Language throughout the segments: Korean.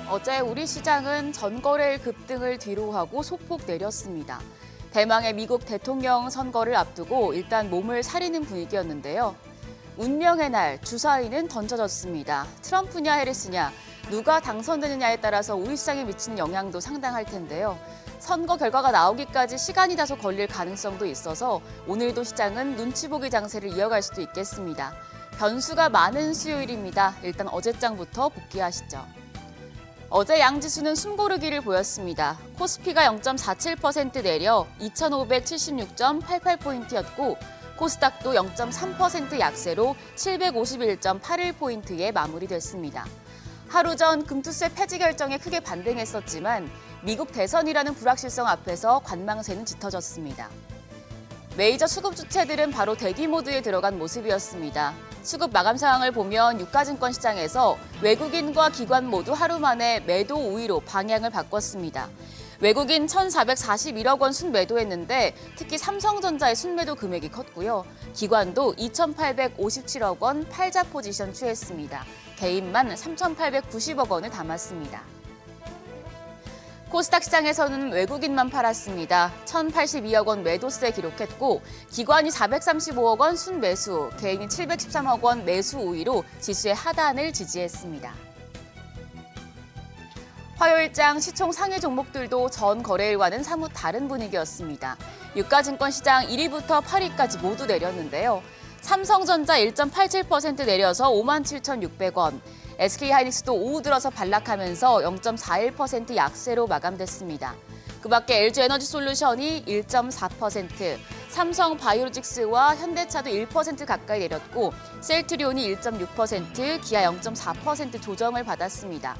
어제 우리 시장은 전거래일 급등을 뒤로하고 소폭 내렸습니다. 대망의 미국 대통령 선거를 앞두고 일단 몸을 사리는 분위기였는데요. 운명의 날, 주사위는 던져졌습니다. 트럼프냐 해리스냐, 누가 당선되느냐에 따라서 우리 시장에 미치는 영향도 상당할 텐데요. 선거 결과가 나오기까지 시간이 다소 걸릴 가능성도 있어서 오늘도 시장은 눈치 보기 장세를 이어갈 수도 있겠습니다. 변수가 많은 수요일입니다. 일단 어제장부터 복귀하시죠. 어제 양지수는 숨고르기를 보였습니다. 코스피가 0.47% 내려 2,576.88포인트였고 코스닥도 0.3% 약세로 751.81포인트에 마무리됐습니다. 하루 전 금투세 폐지 결정에 크게 반등했었지만 미국 대선이라는 불확실성 앞에서 관망세는 짙어졌습니다. 메이저 수급 주체들은 바로 대기 모드에 들어간 모습이었습니다. 수급 마감 상황을 보면 유가증권 시장에서 외국인과 기관 모두 하루 만에 매도 우위로 방향을 바꿨습니다. 외국인 1,441억 원 순매도했는데 특히 삼성전자의 순매도 금액이 컸고요. 기관도 2,857억 원 팔자 포지션 취했습니다. 개인만 3,890억 원을 담았습니다. 코스닥 시장에서는 외국인만 팔았습니다. 1,082억 원 매도세 기록했고 기관이 435억 원 순매수, 개인이 713억 원 매수 우위로 지수의 하단을 지지했습니다. 화요일장 시총 상위 종목들도 전 거래일과는 사뭇 다른 분위기였습니다. 유가증권 시장 1위부터 8위까지 모두 내렸는데요. 삼성전자 1.87% 내려서 57,600원, SK하이닉스도 오후 들어서 반락하면서 0.41% 약세로 마감됐습니다. 그 밖에 LG에너지솔루션이 1.4%, 삼성바이오로직스와 현대차도 1% 가까이 내렸고 셀트리온이 1.6%, 기아 0.4% 조정을 받았습니다.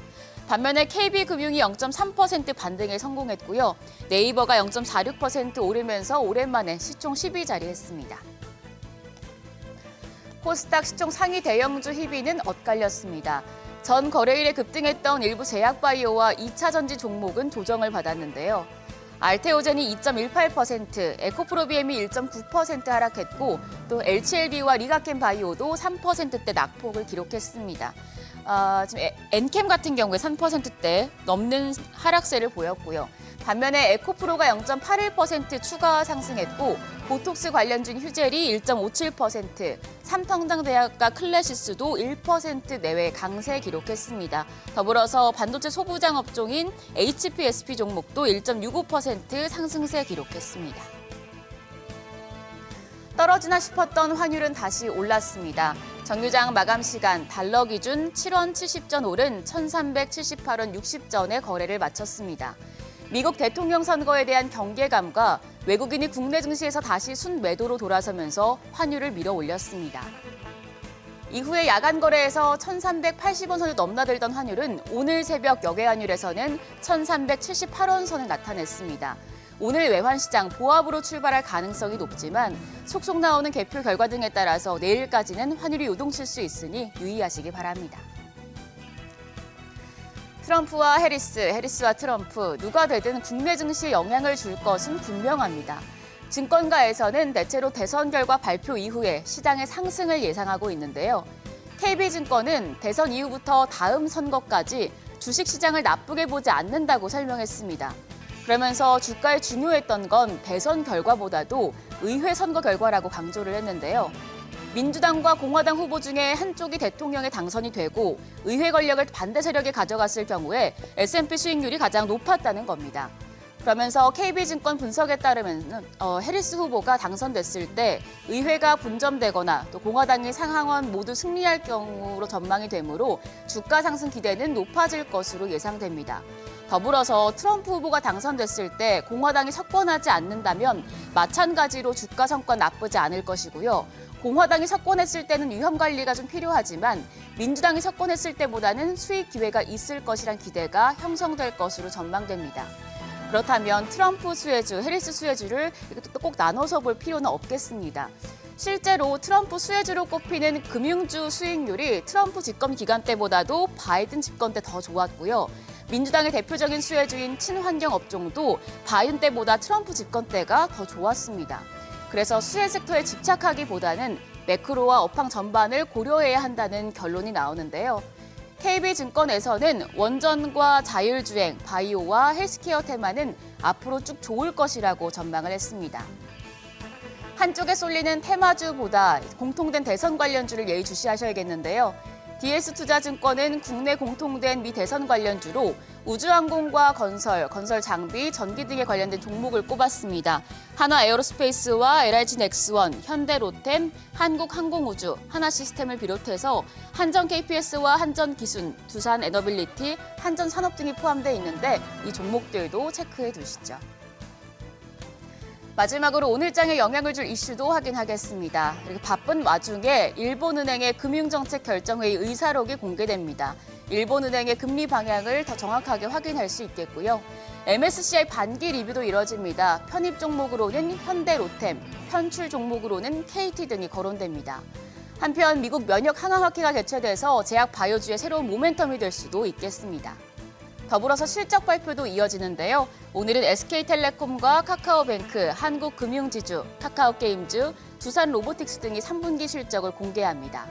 반면에 KB금융이 0.3% 반등에 성공했고요. 네이버가 0.46% 오르면서 오랜만에 시총 10위 자리했습니다. 코스닥 시총 상위 대형주 희비는 엇갈렸습니다. 전 거래일에 급등했던 일부 제약바이오와 2차 전지 종목은 조정을 받았는데요. 알테오젠이 2.18%, 에코프로비엠이 1.9% 하락했고 또 LCLB와 리가켄바이오도 3%대 낙폭을 기록했습니다. 지금 엔캠 같은 경우에 3%대 넘는 하락세를 보였고요. 반면에 에코프로가 0.81% 추가 상승했고 보톡스 관련주인 휴젤이 1.57%, 삼성장대학과 클래시스도 1% 내외 강세 기록했습니다. 더불어서 반도체 소부장 업종인 HPSP 종목도 1.65% 상승세 기록했습니다. 떨어지나 싶었던 환율은 다시 올랐습니다. 정유장 마감 시간 달러 기준 7원 70전 오른 1,378원 60전에 거래를 마쳤습니다. 미국 대통령 선거에 대한 경계감과 외국인이 국내 증시에서 다시 순매도로 돌아서면서 환율을 밀어 올렸습니다. 이후에 야간 거래에서 1,380원 선을 넘나들던 환율은 오늘 새벽 역외환율에서는 1,378원 선을 나타냈습니다. 오늘 외환시장 보합으로 출발할 가능성이 높지만 속속 나오는 개표 결과 등에 따라서 내일까지는 환율이 요동칠 수 있으니 유의하시기 바랍니다. 트럼프와 해리스와 트럼프 누가 되든 국내 증시에 영향을 줄 것은 분명합니다. 증권가에서는 대체로 대선 결과 발표 이후에 시장의 상승을 예상하고 있는데요. KB증권은 대선 이후부터 다음 선거까지 주식시장을 나쁘게 보지 않는다고 설명했습니다. 그러면서 주가에 중요했던 건 대선 결과보다도 의회 선거 결과라고 강조를 했는데요. 민주당과 공화당 후보 중에 한쪽이 대통령에 당선이 되고 의회 권력을 반대 세력이 가져갔을 경우에 S&P 수익률이 가장 높았다는 겁니다. 그러면서 KB증권 분석에 따르면 해리스 후보가 당선됐을 때 의회가 분점되거나 또 공화당이 상하원 모두 승리할 경우로 전망이 되므로 주가 상승 기대는 높아질 것으로 예상됩니다. 더불어서 트럼프 후보가 당선됐을 때 공화당이 석권하지 않는다면 마찬가지로 주가 성과 나쁘지 않을 것이고요. 공화당이 석권했을 때는 위험 관리가 좀 필요하지만 민주당이 석권했을 때보다는 수익 기회가 있을 것이란 기대가 형성될 것으로 전망됩니다. 그렇다면 트럼프 수혜주, 해리스 수혜주를 꼭 나눠서 볼 필요는 없겠습니다. 실제로 트럼프 수혜주로 꼽히는 금융주 수익률이 트럼프 집권 기간 때보다도 바이든 집권 때 더 좋았고요. 민주당의 대표적인 수혜주인 친환경 업종도 바이든 때보다 트럼프 집권 때가 더 좋았습니다. 그래서 수혜 섹터에 집착하기보다는 매크로와 업황 전반을 고려해야 한다는 결론이 나오는데요. KB증권에서는 원전과 자율주행, 바이오와 헬스케어 테마는 앞으로 쭉 좋을 것이라고 전망을 했습니다. 한쪽에 쏠리는 테마주보다 공통된 대선 관련주를 예의주시하셔야겠는데요. DS투자증권은 국내 공통된 미 대선 관련주로 우주항공과 건설 장비, 전기 등에 관련된 종목을 꼽았습니다. 한화에어로스페이스와 LIG넥스원, 현대로템, 한국항공우주, 하나시스템을 비롯해서 한전 KPS와 한전기술, 두산에너빌리티, 한전산업 등이 포함되어 있는데 이 종목들도 체크해 두시죠. 마지막으로 오늘 장에 영향을 줄 이슈도 확인하겠습니다. 이렇게 바쁜 와중에 일본은행의 금융정책 결정회의 의사록이 공개됩니다. 일본은행의 금리 방향을 더 정확하게 확인할 수 있겠고요. MSCI 반기 리뷰도 이뤄집니다. 편입 종목으로는 현대로템, 편출 종목으로는 KT 등이 거론됩니다. 한편 미국 면역 항암학회가 개최돼서 제약 바이오주의 새로운 모멘텀이 될 수도 있겠습니다. 더불어서 실적 발표도 이어지는데요. 오늘은 SK텔레콤과 카카오뱅크, 한국금융지주, 카카오게임즈, 두산로보틱스 등이 3분기 실적을 공개합니다.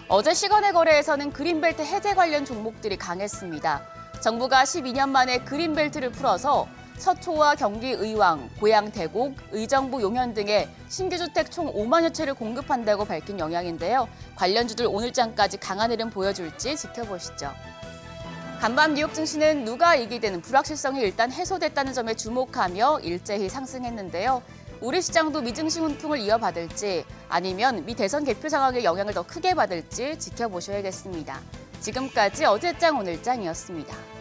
어제 시간의 거래에서는 그린벨트 해제 관련 종목들이 강했습니다. 정부가 12년 만에 그린벨트를 풀어서 서초와 경기 의왕, 고양 대곡, 의정부 용현 등의 신규주택 총 5만여 채를 공급한다고 밝힌 영향인데요. 관련주들 오늘장까지 강한 흐름 보여줄지 지켜보시죠. 간밤 뉴욕 증시는 누가 이기든 불확실성이 일단 해소됐다는 점에 주목하며 일제히 상승했는데요. 우리 시장도 미증시 훈풍을 이어받을지 아니면 미 대선 개표 상황의 영향을 더 크게 받을지 지켜보셔야겠습니다. 지금까지 어제장 오늘장이었습니다.